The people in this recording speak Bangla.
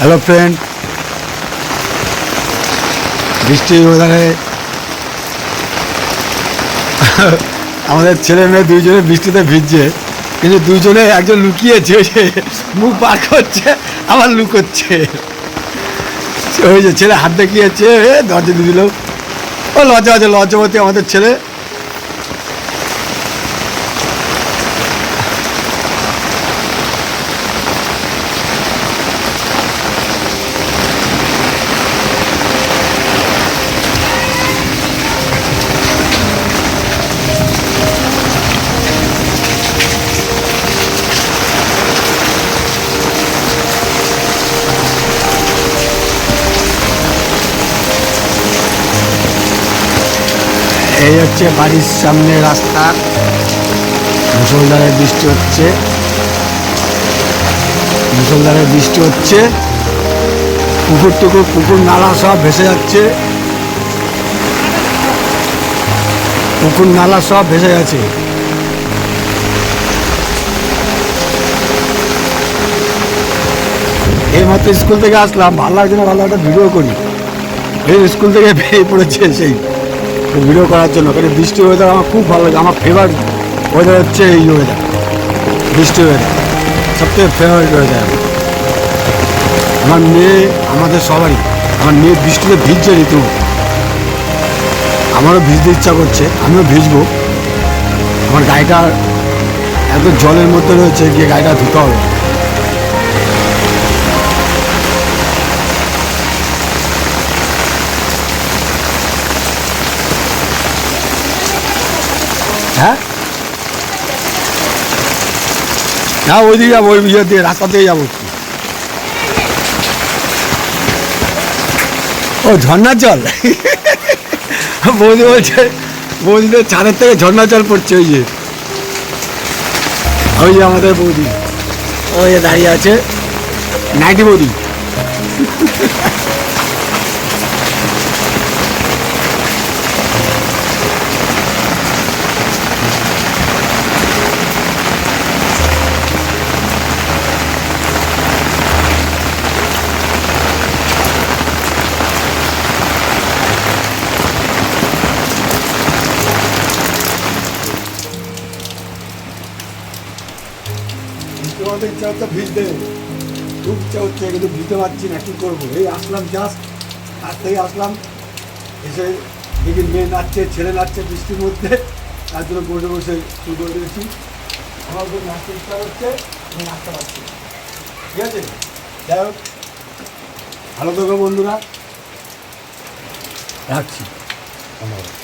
হ্যালো ফ্রেন্ড, বৃষ্টির ওয়েদারে আমাদের ছেলে মেয়ে দুইজনে বৃষ্টিতে ভিজছে, কিন্তু দুইজনে একজন লুকিয়েছে, ওই যে মুখ বার করছে আবার লুকোচ্ছে। ওই যে ছেলে হাত দেখিয়েছে, দরজা দিয়ে দিল। ও লজ্জা আছে, লজ্জাবতী আমাদের ছেলে। এই হচ্ছে বাড়ির সামনে রাস্তা। মুষলধারে বৃষ্টি হচ্ছে, মুষলধারে বৃষ্টি হচ্ছে। পুকুর টুকুর, পুকুর নালা সব ভেসে যাচ্ছে, পুকুর নালা সব ভেসে যাচ্ছে। এই মাত্র স্কুল থেকে আসলাম, ভালো লাগছে না, ভালো একটা ভিডিও করি। এই স্কুল থেকে বেরিয়ে পড়েছে সেই ভিডিও করার জন্য। কারণ বৃষ্টি ওয়েদার আমার খুব ভালো লাগে। আমার ফেভারিট ওয়েদার হচ্ছে এই ওয়েদার, বৃষ্টি ওয়েদার সবথেকে ফেভারিট ওয়েদার। আমার মেয়ে, আমাদের সবারই, আমার মেয়ে বৃষ্টিতে ভিজছে ঋতু। আমারও ভিজতে ইচ্ছা করছে, আমিও ভিজবো। আমার গাড়িটা এত জলের মধ্যে রয়েছে, গিয়ে গাড়িটা ধুতে হবে। হ্যাঁ, না ওইদিকে যাবো, ওই ইয়ে দিয়ে, রাস্তা দিয়ে যাবো। ও ঝর্ণার জল। বৌদি বলছে, বৌদিদের ছাদের থেকে ঝর্ণার জল পড়ছে। ওই যে আমাদের বৌদি, ওই যে দাঁড়িয়ে আছে, নাইটি বৌদি। আমাদের ইচ্ছা হচ্ছে ভিজতে, খুব ইচ্ছা হচ্ছে, কিন্তু ভিজতে পারছি না, কী করবো। এই আসলাম, জাস্ট কাজ থেকে আসলাম, এসে দেখি মেয়ে নাচছে, ছেলে নাচছে বৃষ্টির মধ্যে। তার জন্য বসে বসে শুরু করে দিয়েছি। আমার ওদের নাচতে ইচ্ছা করছে, আমি নাচতে পারছি। ঠিক আছে, যাই হোক, ভালো থাকো বন্ধুরা, রাখছি। ধন্যবাদ।